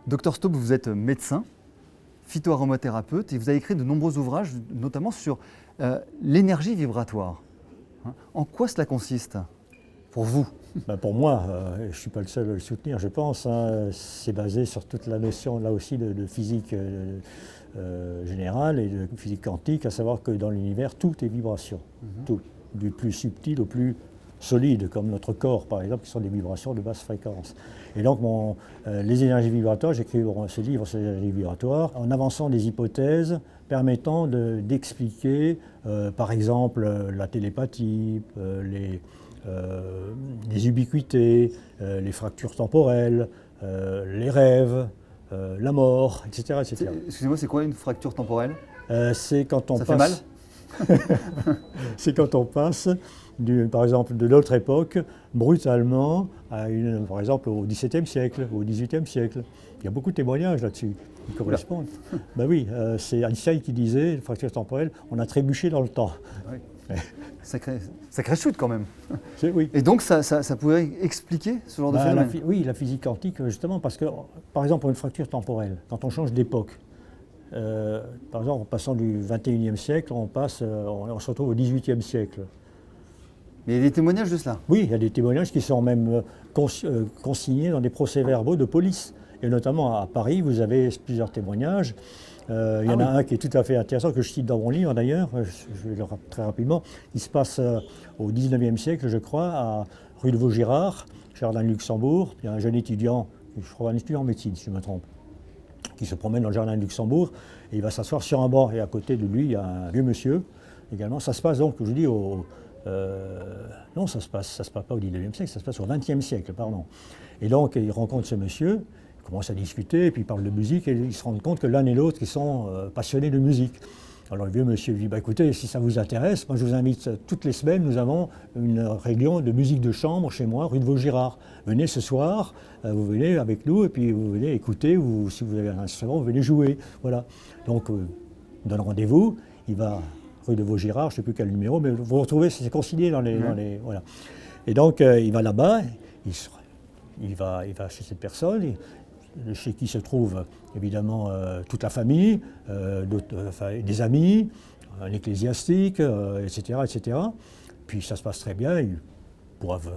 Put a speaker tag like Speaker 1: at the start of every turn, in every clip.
Speaker 1: Docteur Staub, vous êtes médecin, phytoaromathérapeute et vous avez écrit de nombreux ouvrages, notamment sur l'énergie vibratoire. En quoi cela consiste pour vous?
Speaker 2: Pour moi, je ne suis pas le seul à le soutenir, je pense. C'est basé sur toute la notion, là aussi, de physique générale et de physique quantique, à savoir que dans l'univers, tout est vibration. Tout, du plus subtil au plus solide, comme notre corps, par exemple, qui sont des vibrations de basse fréquence. Et donc, les énergies vibratoires, j'écris ce livre sur les énergies vibratoires, en avançant des hypothèses permettant d'expliquer, par exemple, la télépathie, les ubiquités, les fractures temporelles, les rêves, la mort, etc. etc.
Speaker 1: Excusez-moi, c'est quoi une fracture temporelle?
Speaker 2: C'est quand on
Speaker 1: Ça
Speaker 2: passe...
Speaker 1: fait mal?
Speaker 2: C'est quand on passe, par exemple, de notre époque, brutalement, par exemple, au XVIIe siècle, au XVIIIe siècle. Il y a beaucoup de témoignages là-dessus qui correspondent. Ben oui, c'est Einstein qui disait, fracture temporelle, on a trébuché dans le temps.
Speaker 1: Oui. Sacrée chute quand même.
Speaker 2: Oui.
Speaker 1: Et donc ça pourrait expliquer ce genre de phénomène?
Speaker 2: Oui, la physique quantique, justement, parce que, par exemple, pour une fracture temporelle, quand on change d'époque, par exemple, en passant du XXIe siècle, on se retrouve au XVIIIe siècle.
Speaker 1: Mais il y a des témoignages de cela?
Speaker 2: Oui, il y a des témoignages qui sont même consignés dans des procès-verbaux de police. Et notamment à Paris, vous avez plusieurs témoignages. Il y en a un qui est tout à fait intéressant, que je cite dans mon livre d'ailleurs, je vais le rappeler très rapidement. Il se passe au XIXe siècle, je crois, à rue de Vaugirard, jardin de Luxembourg. Il y a un jeune étudiant, je crois un étudiant en médecine si je ne me trompe, qui se promène dans le jardin de Luxembourg et il va s'asseoir sur un banc. Et à côté de lui, il y a un vieux monsieur également. Ça se passe donc, je dis, non, ça se passe pas au XIXe siècle, ça se passe au XXe siècle, pardon. Et donc, il rencontre ce monsieur, il commence à discuter, et puis il parle de musique, et ils se rendent compte que l'un et l'autre, ils sont passionnés de musique. Alors le vieux monsieur lui dit, écoutez, si ça vous intéresse, moi je vous invite toutes les semaines, nous avons une réunion de musique de chambre chez moi, rue de Vaugirard. Venez ce soir, vous venez avec nous, et puis vous venez écouter, ou si vous avez un instrument, vous venez jouer. Voilà. Donc, il donne rendez-vous, il va rue de Vaugirard, je ne sais plus quel numéro, mais vous retrouvez, c'est consigné dans les voilà. Et donc, il va là-bas, il va chez cette personne, chez qui se trouve évidemment toute la famille, des amis, un ecclésiastique, etc., etc. Puis ça se passe très bien, ils boivent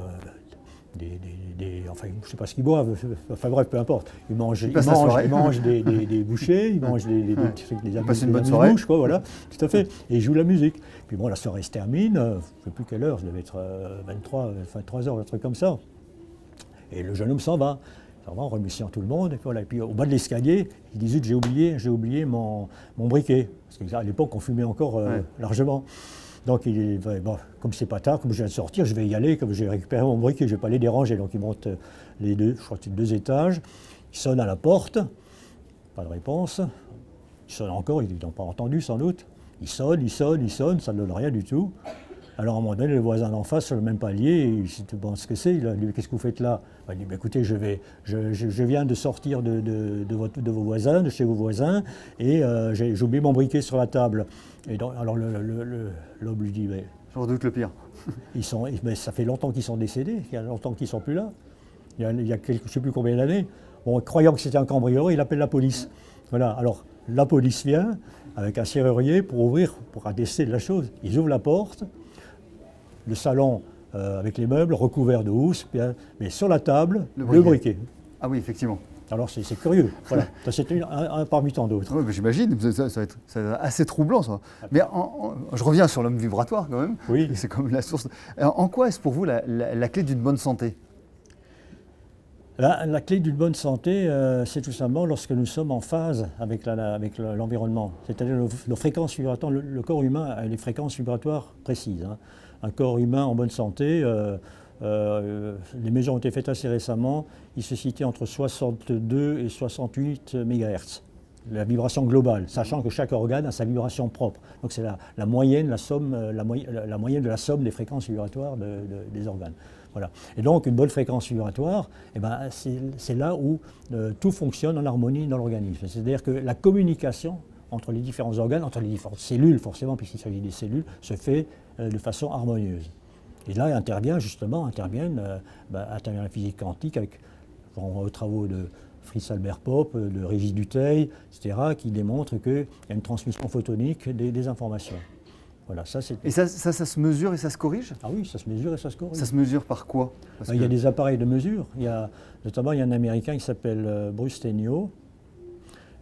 Speaker 2: enfin, je ne sais pas ce qu'ils boivent, enfin bref, peu importe. Ils mangent des bouchées, ils mangent des
Speaker 1: passent une bonne soirée.
Speaker 2: Bouches, quoi, voilà, tout à fait. Et ils jouent la musique. Puis bon, la soirée se termine, je ne sais plus quelle heure, ça devait être 23 heures, un truc comme ça. Et le jeune homme s'en va en remerciant tout le monde. Et puis, voilà. Et puis au bas de l'escalier, il dit, j'ai oublié mon briquet. Parce qu'à l'époque, on fumait encore largement. Donc, comme c'est pas tard, comme je viens de sortir, je vais y aller, comme j'ai récupéré mon briquet, je ne vais pas les déranger. Donc, il monte je crois que c'est 2 étages, il sonne à la porte, pas de réponse. Il sonne encore, ils n'ont pas entendu sans doute. Il sonne, ça ne donne rien du tout. Alors, à un moment donné, le voisin d'en face, sur le même palier, il se demande ce que c'est. Il dit, qu'est-ce que vous faites là? Il dit, écoutez, je viens de sortir de vos voisins, de chez vos voisins, et j'ai oublié mon briquet sur la table. Et donc, alors, l'homme lui dit,
Speaker 1: je redoute le pire.
Speaker 2: Mais ça fait longtemps qu'ils sont décédés, il y a longtemps qu'ils ne sont plus là. Il y a je ne sais plus combien d'années. Bon, croyant que c'était un cambrioleur, il appelle la police. Voilà, alors la police vient avec un serrurier pour attester de la chose. Ils ouvrent la porte. Le salon avec les meubles recouverts de housse, mais sur la table, le briquet.
Speaker 1: Ah oui, effectivement.
Speaker 2: Alors c'est curieux, voilà. C'est un parmi tant d'autres.
Speaker 1: Oui, j'imagine, ça va être assez troublant ça. Mais je reviens sur l'homme vibratoire quand même.
Speaker 2: Oui.
Speaker 1: C'est comme la source. En quoi est-ce pour vous la clé d'une bonne santé?
Speaker 2: La clé d'une bonne santé, c'est tout simplement lorsque nous sommes en phase avec l'environnement. C'est-à-dire nos fréquences vibratoires, le corps humain a des fréquences vibratoires précises. Un corps humain en bonne santé, les mesures ont été faites assez récemment, il se situe entre 62 et 68 MHz, la vibration globale, sachant que chaque organe a sa vibration propre. Donc c'est la moyenne, la moyenne de la somme des fréquences vibratoires des organes. Voilà. Et donc une bonne fréquence vibratoire, c'est là où tout fonctionne en harmonie dans l'organisme. C'est-à-dire que la communication entre les différents organes, entre les différentes cellules, forcément, puisqu'il s'agit des cellules, se fait de façon harmonieuse. Et là, intervient la physique quantique avec aux travaux de Fritz Albert Popp, de Régis Dutheil, etc., qui démontrent qu'il y a une transmission photonique des informations. Voilà, ça,
Speaker 1: et ça se mesure et ça se corrige?
Speaker 2: Ah oui, ça se mesure et ça se corrige.
Speaker 1: Ça se mesure par quoi?
Speaker 2: Il y a des appareils de mesure. Notamment, il y a un Américain qui s'appelle Bruce Tenio,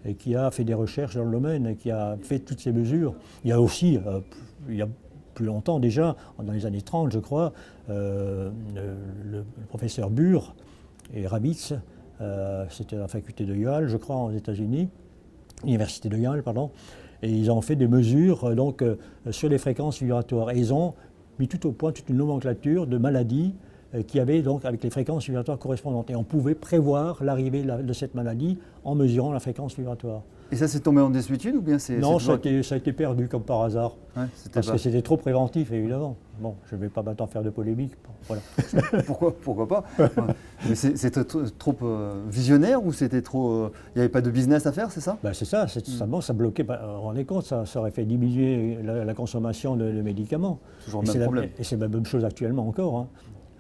Speaker 2: et qui a fait des recherches dans le domaine et qui a fait toutes ces mesures. Il y a aussi, il y a plus longtemps déjà, dans les années 30 je crois, le professeur Burr et Rabitz, c'était à la faculté de Yale, je crois, aux États-Unis, l'université de Yale, pardon, et ils ont fait des mesures sur les fréquences vibratoires. Et ils ont mis tout au point toute une nomenclature de maladies qui avaient donc avec les fréquences vibratoires correspondantes. Et on pouvait prévoir l'arrivée de cette maladie en mesurant la fréquence vibratoire.
Speaker 1: Et ça s'est tombé en désuétude ou bien c'est...
Speaker 2: Non, ça a été perdu comme par hasard.
Speaker 1: Ouais,
Speaker 2: parce que c'était trop préventif, évidemment. Bon, je ne vais pas maintenant faire de polémique. Voilà.
Speaker 1: Pourquoi pas? Mais c'était trop visionnaire ou c'était trop... Il n'y avait pas de business à faire, c'est ça?
Speaker 2: C'est ça, ça bloquait. Vous vous rendez compte, ça aurait fait diminuer la consommation de médicaments.
Speaker 1: Toujours le même problème.
Speaker 2: Et c'est la même chose actuellement encore. Hein.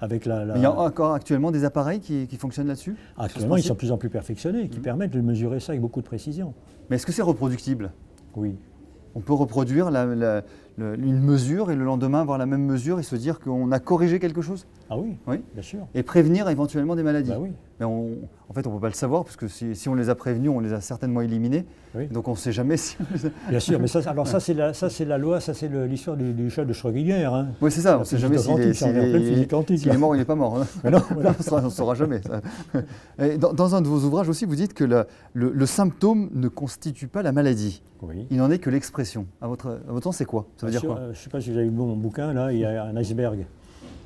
Speaker 2: Avec
Speaker 1: Mais il y a encore actuellement des appareils qui fonctionnent là-dessus?
Speaker 2: Actuellement, ils sont de plus en plus perfectionnés, qui permettent de mesurer ça avec beaucoup de précision.
Speaker 1: Mais est-ce que c'est reproductible?
Speaker 2: Oui.
Speaker 1: On peut reproduire une mesure et le lendemain avoir la même mesure et se dire qu'on a corrigé quelque chose?
Speaker 2: Ah oui, bien sûr.
Speaker 1: Et prévenir éventuellement des maladies?
Speaker 2: Oui.
Speaker 1: Mais en fait, on ne peut pas le savoir parce que si on les a prévenus, on les a certainement éliminés. Oui. Donc on ne sait jamais si...
Speaker 2: Bien sûr, mais ça c'est la loi, ça c'est l'histoire du chat de Schrödinger. Hein.
Speaker 1: Oui, c'est ça, on ne sait jamais s'il est mort ou il n'est pas mort. Hein. Non, on ne saura jamais. Et dans un de vos ouvrages aussi, vous dites que le symptôme ne constitue pas la maladie.
Speaker 2: Oui.
Speaker 1: Il n'en est que l'expression. À votre sens, c'est quoi? Ça veut dire quoi?
Speaker 2: Je ne sais pas si vous avez vu mon bouquin, là, il y a un iceberg.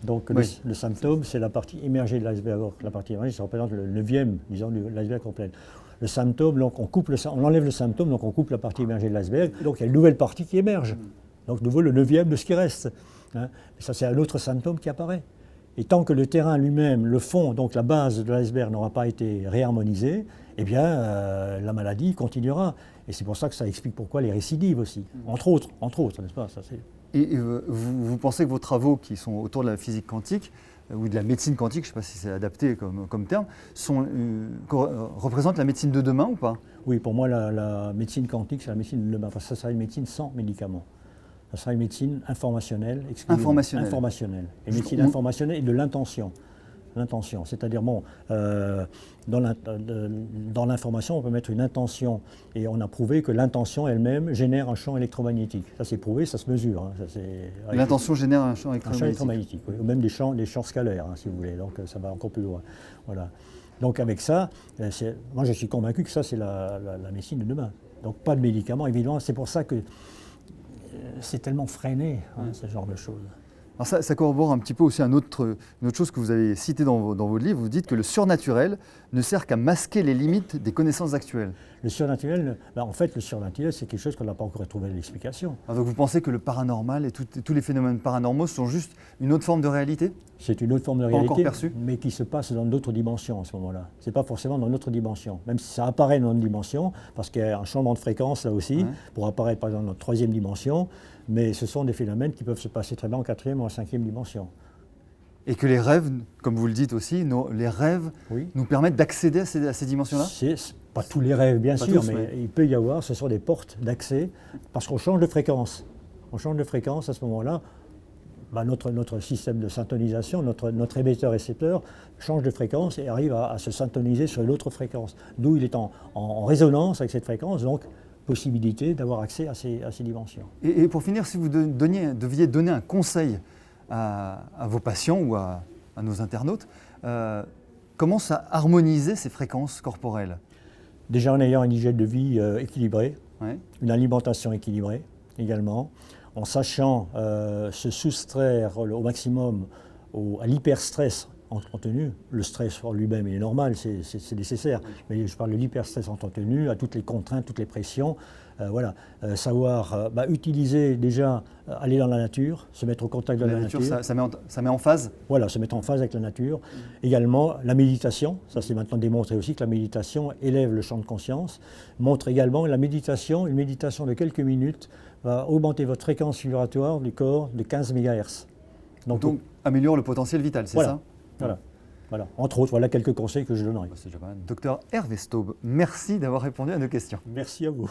Speaker 2: Donc le symptôme, c'est la partie immergée de l'iceberg. La partie immergée, ça représente le 9e, disons, de l'iceberg complet. Le symptôme, donc on enlève le symptôme, donc on coupe la partie immergée de l'iceberg. Donc il y a une nouvelle partie qui émerge. Donc nouveau le 9e de ce qui reste. Hein. Ça, c'est un autre symptôme qui apparaît. Et tant que le terrain lui-même, le fond, donc la base de l'iceberg n'aura pas été réharmonisé, eh bien la maladie continuera. Et c'est pour ça que ça explique pourquoi les récidives aussi, entre autres, n'est-ce pas? Ça,
Speaker 1: Et vous pensez que vos travaux qui sont autour de la physique quantique, ou de la médecine quantique, je ne sais pas si c'est adapté comme terme, représentent la médecine de demain ou pas?
Speaker 2: Oui, pour moi, la médecine quantique, c'est la médecine de demain. Enfin, ça sera une médecine sans médicaments. Ça sera une médecine informationnelle, informationnelle. Et médecine informationnelle et de l'intention. L'intention, c'est-à-dire, dans l'information, on peut mettre une intention. Et on a prouvé que l'intention elle-même génère un champ électromagnétique. Ça, c'est prouvé, ça se mesure. Hein.
Speaker 1: L'intention génère un champ électromagnétique.
Speaker 2: Un champ électromagnétique, oui. Ou même des champs scalaires, hein, si vous voulez. Donc, ça va encore plus loin. Voilà. Donc, avec ça, moi, je suis convaincu que ça, c'est la médecine de demain. Donc, pas de médicaments, évidemment. C'est pour ça que c'est tellement freiné, ce genre de choses.
Speaker 1: Alors ça corrobore un petit peu aussi une autre chose que vous avez citée dans votre livre. Vous dites que le surnaturel ne sert qu'à masquer les limites des connaissances actuelles.
Speaker 2: Le surnaturel, en fait, le surnaturel, c'est quelque chose qu'on n'a pas encore trouvé l'explication.
Speaker 1: Donc vous pensez que le paranormal et tous les phénomènes paranormaux sont juste une autre forme de réalité?
Speaker 2: C'est une autre forme de réalité,
Speaker 1: encore perçue,
Speaker 2: mais qui se passe dans d'autres dimensions à ce moment-là. Ce n'est pas forcément dans notre dimension, même si ça apparaît dans notre dimension, parce qu'il y a un changement de fréquence là aussi, pour apparaître par exemple dans notre 3e dimension, mais ce sont des phénomènes qui peuvent se passer très bien en 4e ou en 5e dimension.
Speaker 1: Et que les rêves, comme vous le dites aussi, les rêves nous permettent d'accéder à ces dimensions-là?
Speaker 2: Pas tous les rêves, bien sûr, mais il peut y avoir, ce sont des portes d'accès, parce qu'on change de fréquence. On change de fréquence à ce moment-là. Notre système de syntonisation, notre émetteur-récepteur change de fréquence et arrive à se syntoniser sur l'autre fréquence. D'où il est en résonance avec cette fréquence, donc possibilité d'avoir accès à ces dimensions.
Speaker 1: Et pour finir, si vous deviez donner un conseil à vos patients ou à nos internautes, comment ça harmoniser ces fréquences corporelles?
Speaker 2: Déjà en ayant une hygiène de vie équilibrée, une alimentation équilibrée également, en sachant se soustraire au maximum à l'hyperstress en tenue. Le stress en lui-même il est normal, c'est nécessaire, mais je parle de l'hyperstress en tenue, à toutes les contraintes, toutes les pressions. Savoir utiliser déjà, aller dans la nature, se mettre au contact de la nature.
Speaker 1: Ça met en phase?
Speaker 2: Voilà, se mettre en phase avec la nature. Également, la méditation, ça c'est maintenant démontré aussi que la méditation élève le champ de conscience, montre également une méditation de quelques minutes va augmenter votre fréquence vibratoire du corps de 15 MHz.
Speaker 1: Donc améliore le potentiel vital, c'est ça?
Speaker 2: Voilà. Voilà, entre autres, voilà quelques conseils que je donnerai.
Speaker 1: C'est déjà pas mal. Docteur Hervé Staub, merci d'avoir répondu à nos questions.
Speaker 2: Merci à vous.